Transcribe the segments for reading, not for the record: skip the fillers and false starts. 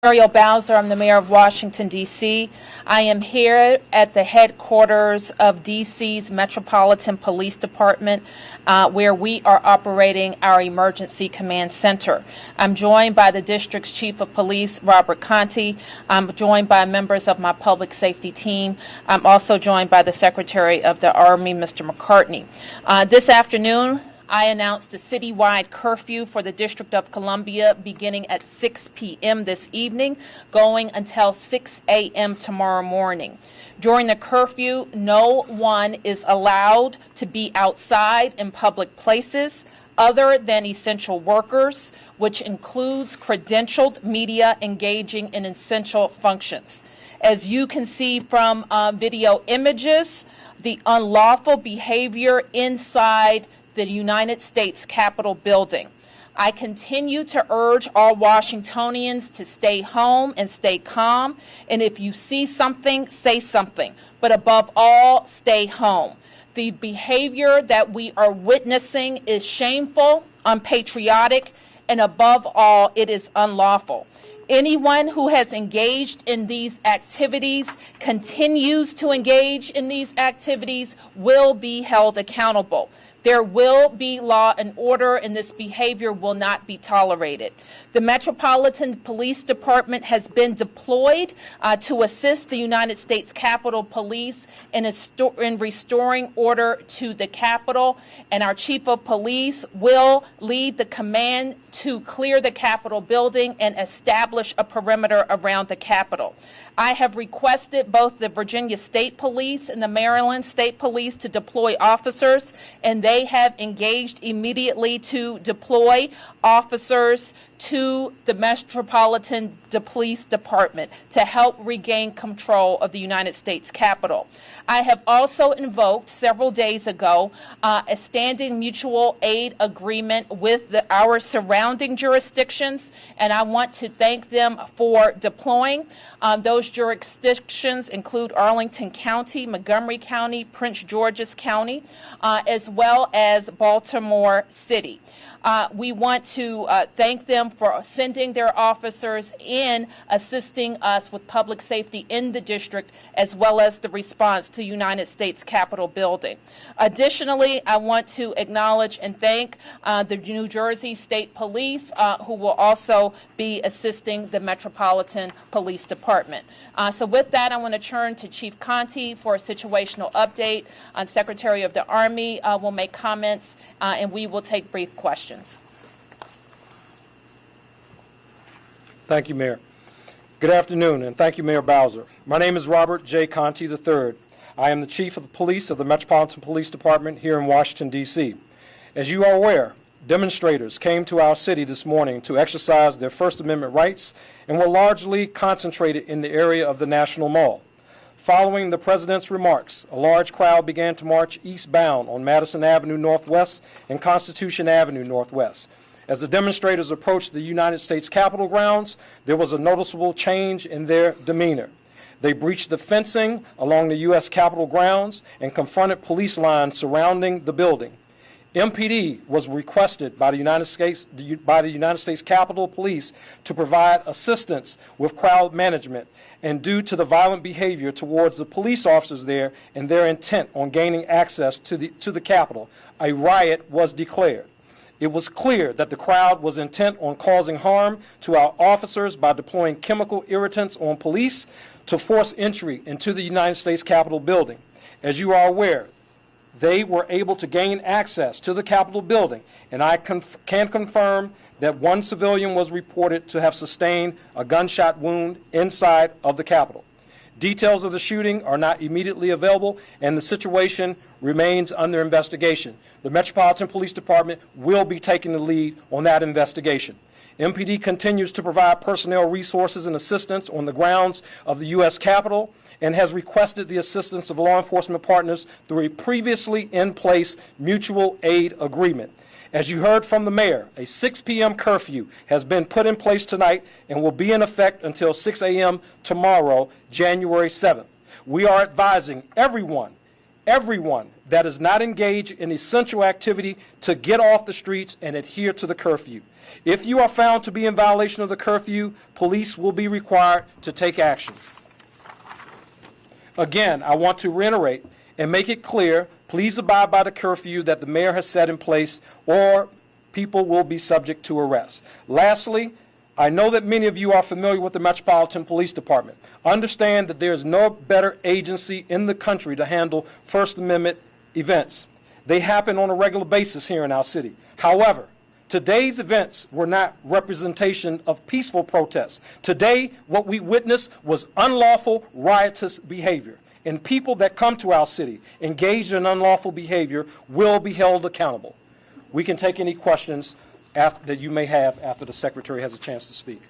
Muriel Bowser. I'm the mayor of Washington, D.C. I am here at the headquarters of D.C.'s Metropolitan Police Department, where we are operating our emergency command center. I'm joined by the district's chief of police, Robert Conti. I'm joined by members of my public safety team. I'm also joined by the Secretary of the Army, Mr. McCartney. This afternoon, I announced a citywide curfew for the District of Columbia beginning at 6 p.m. this evening, going until 6 a.m. tomorrow morning. During the curfew, no one is allowed to be outside in public places other than essential workers, which includes credentialed media engaging in essential functions. As you can see from video images, the unlawful behavior inside the United States Capitol building. I continue to urge all Washingtonians to stay home and stay calm, and if you see something, say something, but above all, stay home. The behavior that we are witnessing is shameful, unpatriotic, and above all, it is unlawful. Anyone who has engaged in these activities, continues to engage in these activities, will be held accountable. There will be law and order, and this behavior will not be tolerated. The Metropolitan Police Department has been deployed to assist the United States Capitol Police in restoring order to the Capitol, and our Chief of Police will lead the command to clear the Capitol building and establish a perimeter around the Capitol. I have requested both the Virginia State Police and the Maryland State Police to deploy officers, and they have engaged immediately to deploy officers to the Metropolitan Police Department to help regain control of the United States Capitol. I have also invoked several days ago a standing mutual aid agreement with our surrounding jurisdictions, and I want to thank them for deploying. Those jurisdictions include Arlington County, Montgomery County, Prince George's County, as well as Baltimore City. We want to thank them for sending their officers in, assisting us with public safety in the district, as well as the response to the United States Capitol building. Additionally, I want to acknowledge and thank the New Jersey State Police, who will also be assisting the Metropolitan Police Department. So with that, I want to turn to Chief Conti for a situational update. Secretary of the Army will make comments, and we will take brief questions. Thank you, Mayor. Good afternoon, and thank you, Mayor Bowser. My name is Robert J. Conti III. I am the Chief of the Police of the Metropolitan Police Department here in Washington, D.C. As you are aware, demonstrators came to our city this morning to exercise their First Amendment rights and were largely concentrated in the area of the National Mall. Following the President's remarks, a large crowd began to march eastbound on Madison Avenue Northwest and Constitution Avenue Northwest. As the demonstrators approached the United States Capitol grounds, there was a noticeable change in their demeanor. They breached the fencing along the U.S. Capitol grounds and confronted police lines surrounding the building. MPD was requested by the United States Capitol Police to provide assistance with crowd management, and due to the violent behavior towards the police officers there and their intent on gaining access to the Capitol, a riot was declared. It was clear that the crowd was intent on causing harm to our officers by deploying chemical irritants on police to force entry into the United States Capitol building. As you are aware, they were able to gain access to the Capitol building, and I can confirm that one civilian was reported to have sustained a gunshot wound inside of the Capitol. Details of the shooting are not immediately available, and the situation remains under investigation. The Metropolitan Police Department will be taking the lead on that investigation. MPD continues to provide personnel resources and assistance on the grounds of the U.S. Capitol and has requested the assistance of law enforcement partners through a previously in place mutual aid agreement. As you heard from the mayor, a 6 p.m. curfew has been put in place tonight and will be in effect until 6 a.m. tomorrow, January 7th. We are advising everyone everyone that is not engaged in essential activity to get off the streets and adhere to the curfew. If you are found to be in violation of the curfew, police will be required to take action. Again, I want to reiterate and make it clear, please abide by the curfew that the mayor has set in place, or people will be subject to arrest. Lastly, I know that many of you are familiar with the Metropolitan Police Department. Understand that there is no better agency in the country to handle First Amendment events. They happen on a regular basis here in our city. However, today's events were not representation of peaceful protests. Today, what we witnessed was unlawful, riotous behavior. And people that come to our city engaged in unlawful behavior will be held accountable. We can take any questions that you may have after the Secretary has a chance to speak.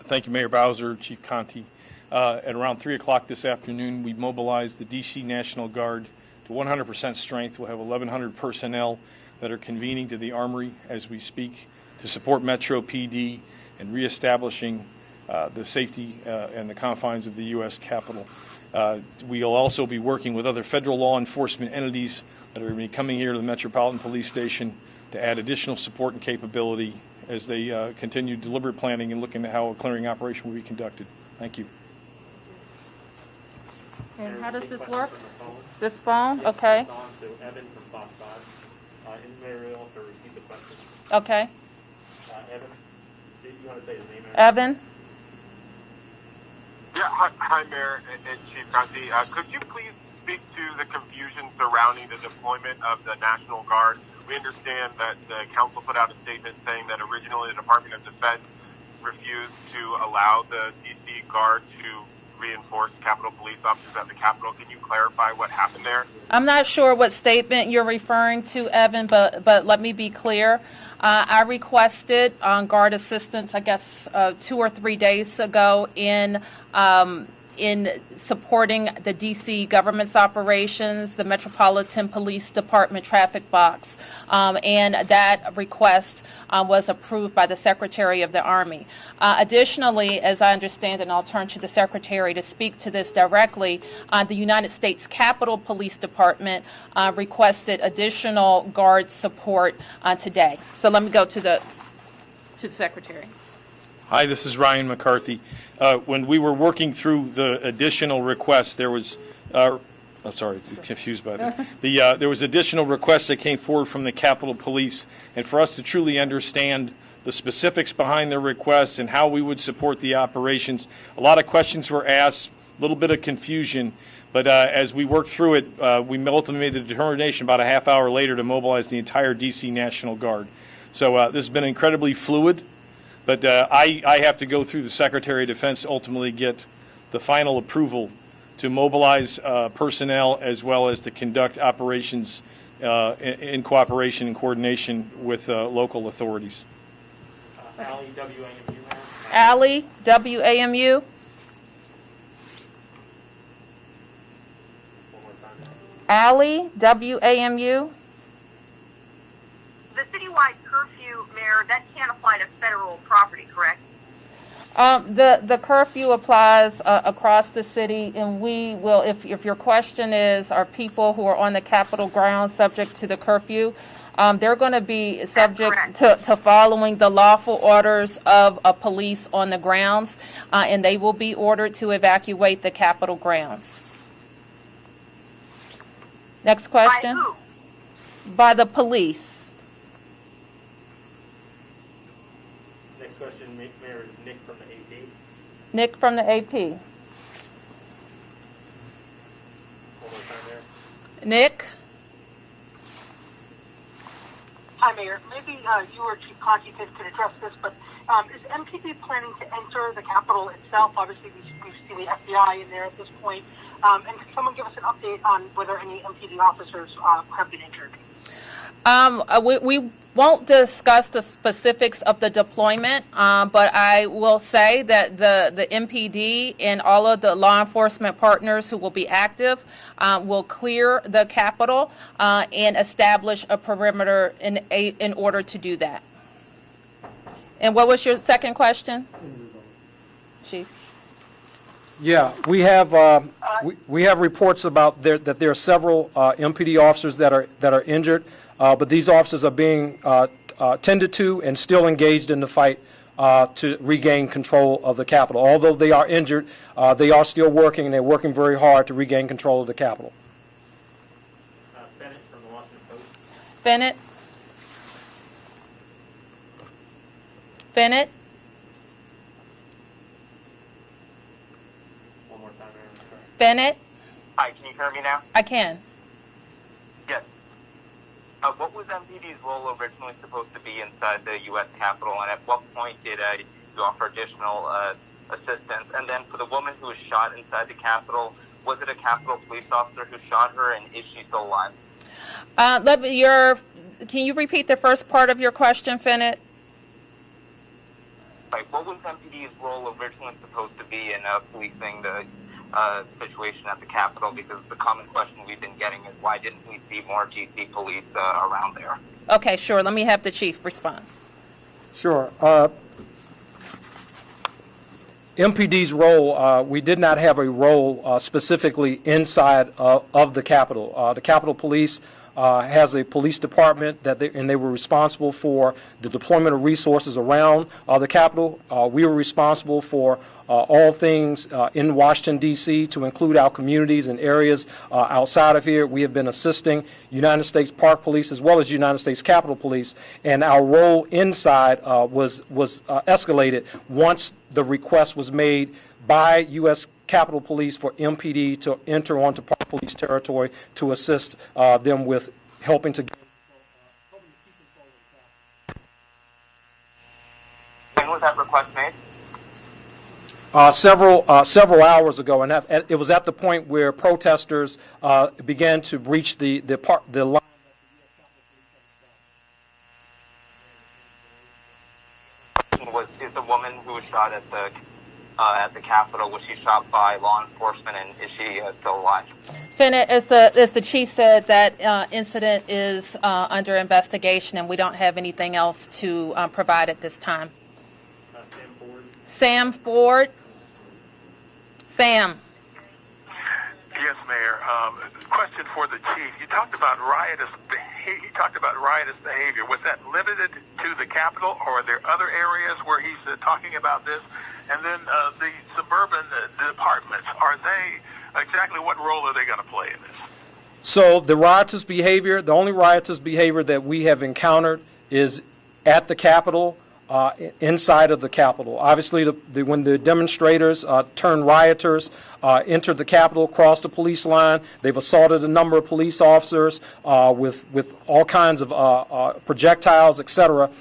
Thank you, Mayor Bowser, Chief Conti. At around 3 o'clock this afternoon, we mobilized the D.C. National Guard to 100% strength. We'll have 1,100 personnel that are convening to the Armory as we speak to support Metro PD and reestablishing the safety and the confines of the U.S. Capitol. We'll also be working with other federal law enforcement entities that are going to be coming here to the Metropolitan Police Station to add additional support and capability as they continue deliberate planning and looking at how a clearing operation will be conducted. Thank you. And how does this work? This phone? Okay. So Evan from Fox 5. And Muriel to repeat the question. Okay. Evan, do you want to say his name? Evan? Yeah, hi Mayor and Chief Conti. Could you please speak to the confusion surrounding the deployment of the National Guard? We understand that the council put out a statement saying that originally the Department of Defense refused to allow the D.C. Guard to reinforce Capitol Police officers at the Capitol. Can you clarify what happened there? I'm not sure what statement you're referring to, Evan, but let me be clear. I requested guard assistance, I guess, 2 or 3 days ago in supporting the D.C. government's operations, the Metropolitan Police Department traffic box, and that request was approved by the Secretary of the Army. Additionally, as I understand, and I'll turn to the Secretary to speak to this directly, the United States Capitol Police Department requested additional guard support today. So let me go to the Secretary. Hi, this is Ryan McCarthy. When we were working through the additional requests, there was, confused by that. There was additional requests that came forward from the Capitol Police, and for us to truly understand the specifics behind the requests and how we would support the operations, a lot of questions were asked, a little bit of confusion, but as we worked through it, we ultimately made the determination about a half hour later to mobilize the entire D.C. National Guard. So this has been incredibly fluid. But I have to go through the Secretary of Defense to ultimately get the final approval to mobilize personnel as well as to conduct operations in cooperation and coordination with local authorities. Allie, WAMU. Allie, WAMU. One more time. Allie, WAMU. The citywide curfew, Mayor, that can't apply to federal property, correct? The curfew applies across the city, and we will, if your question is, are people who are on the Capitol grounds subject to the curfew, they're going to be subject to following the lawful orders of police on the grounds, and they will be ordered to evacuate the Capitol grounds. Next question. By who? By the police. Next question, Mayor, is Nick from the AP. Nick from the AP. One more time, Mayor. Nick? Hi, Mayor. Maybe you or Chief Conti could address this, but is MPD planning to enter the Capitol itself? Obviously, we see the FBI in there at this point. And can someone give us an update on whether any MPD officers have been injured? We won't discuss the specifics of the deployment, but I will say that the MPD and all of the law enforcement partners who will be active will clear the Capitol and establish a perimeter in order to do that. And what was your second question, Chief? Yeah, we have we have reports about that there are several MPD officers that are injured, but these officers are being tended to and still engaged in the fight to regain control of the Capitol. Although they are injured, they are still working, and they're working very hard to regain control of the Capitol. Bennett from the Washington Post. Bennett? Bennett? One more time, Mayor. Sorry. Bennett? Hi, can you hear me now? I can. Yes. What was MPD's role originally supposed to be inside the U.S. Capitol, and at what point did you offer additional assistance? And then for the woman who was shot inside the Capitol, was it a Capitol police officer who shot her, and is she still alive? Can you repeat the first part of your question, Bennett? Like, what was MPD's role originally supposed to be in policing the situation at the Capitol? Because the common question we've been getting is, why didn't we see more GC police around there? Okay, sure. Let me have the chief respond. Sure. MPD's role, we did not have a role specifically inside of the Capitol. The Capitol Police has a police department and they were responsible for the deployment of resources around the Capitol. We were responsible for all things in Washington, D.C., to include our communities and areas outside of here. We have been assisting United States Park Police as well as United States Capitol Police, and our role inside was escalated once the request was made by U.S. Capitol Police for MPD to enter onto Park Police territory to assist them with helping to get When was that request made? several hours ago, and it was at the point where protesters began to breach the line. Is the woman who was shot at the Capitol, was she shot by law enforcement, and is she still alive? Bennett, as the chief said, that incident is under investigation, and we don't have anything else to provide at this time. Sam Ford. Sam Ford? Sam. Yes, Mayor. Question for the chief. You talked about riotous behavior. Was that limited to the Capitol, or are there other areas where he's talking about this? And then the suburban departments, exactly what role are they going to play in this? So the only riotous behavior that we have encountered is at the Capitol, inside of the Capitol. Obviously, when the demonstrators turned rioters entered the Capitol, crossed the police line, they've assaulted a number of police officers with all kinds of projectiles, etc.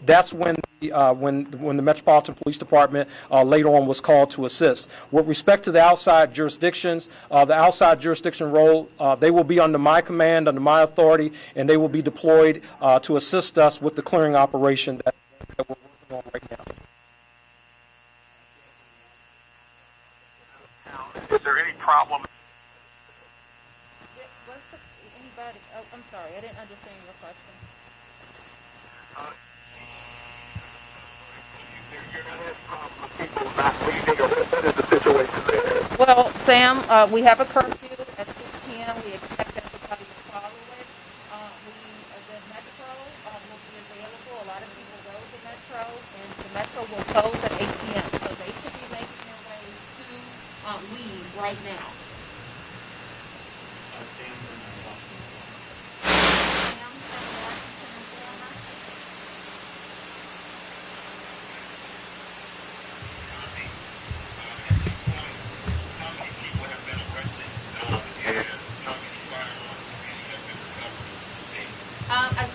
That's when the Metropolitan Police Department later on was called to assist. With respect to the outside jurisdictions, the outside jurisdiction role, they will be under my command, under my authority, and they will be deployed to assist us with the clearing operation that we're working on right now. Is there any problem? I'm sorry, I didn't understand your question. Well, Sam, we have a curfew at 6 p.m. We expect everybody to follow it. The Metro will be available. A lot of people go to Metro, and the Metro will close at 8 p.m. So they should be making their way to leave right now.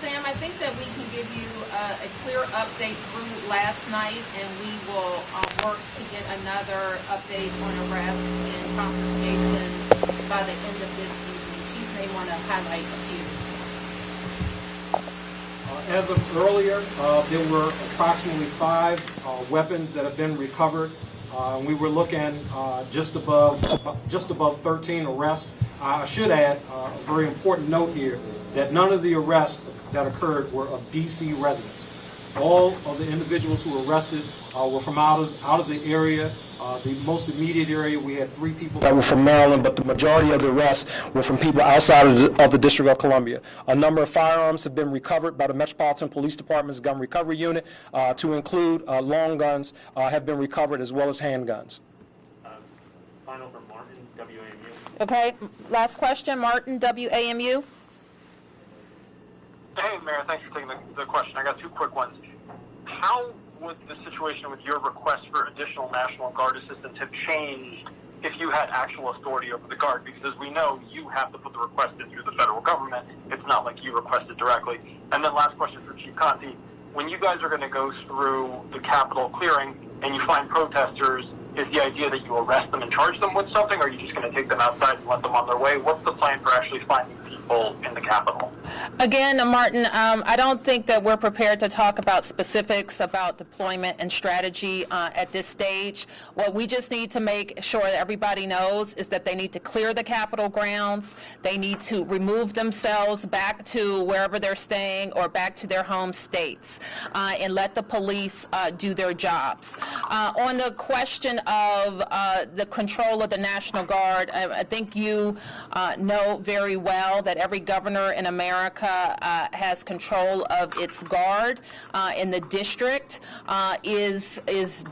Sam, I think that we can give you a clear update through last night, and we will work to get another update on arrest and confiscation by the end of this evening. Chief may want to highlight a few. As of earlier, there were approximately 5 weapons that have been recovered. We were looking just above 13 arrests. I should add a very important note here that none of the arrests that occurred were of D.C. residents. All of the individuals who were arrested were from out of the area The most immediate area, we had 3 people that were from Maryland, but the majority of the rest were from people outside of the District of Columbia. A number of firearms have been recovered by the Metropolitan Police Department's Gun Recovery Unit, to include long guns have been recovered, as well as handguns. Final from Martin, WAMU. Okay, last question, Martin, WAMU. Hey, Mayor, thanks for taking the question. I got 2 quick ones. How would the situation with your request for additional National Guard assistance have changed if you had actual authority over the Guard? Because as we know, you have to put the request in through the federal government. It's not like you requested directly. And then last question for Chief Conti. When you guys are going to go through the Capitol clearing and you find protesters, is the idea that you arrest them and charge them with something, or are you just going to take them outside and let them on their way? What's the plan for actually finding people in the Capitol? Again, Martin, I don't think that we're prepared to talk about specifics about deployment and strategy at this stage. What we just need to make sure that everybody knows is that they need to clear the Capitol grounds. They need to remove themselves back to wherever they're staying or back to their home states, and let the police do their jobs. On the question of the control of the National Guard, I think you know very well that every governor in America has control of its Guard, and the district is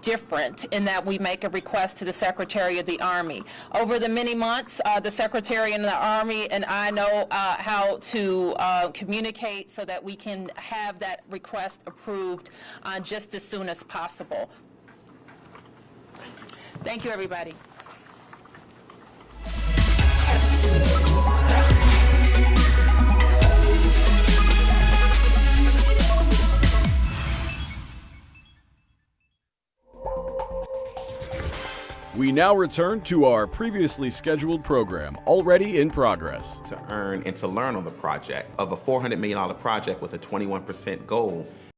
different in that we make a request to the Secretary of the Army. Over the many months, the Secretary and the Army and I know how to communicate so that we can have that request approved just as soon as possible. Thank you, everybody. We now return to our previously scheduled program, already in progress. To earn and to learn on the project. Of a $400 million project with a 21% goal,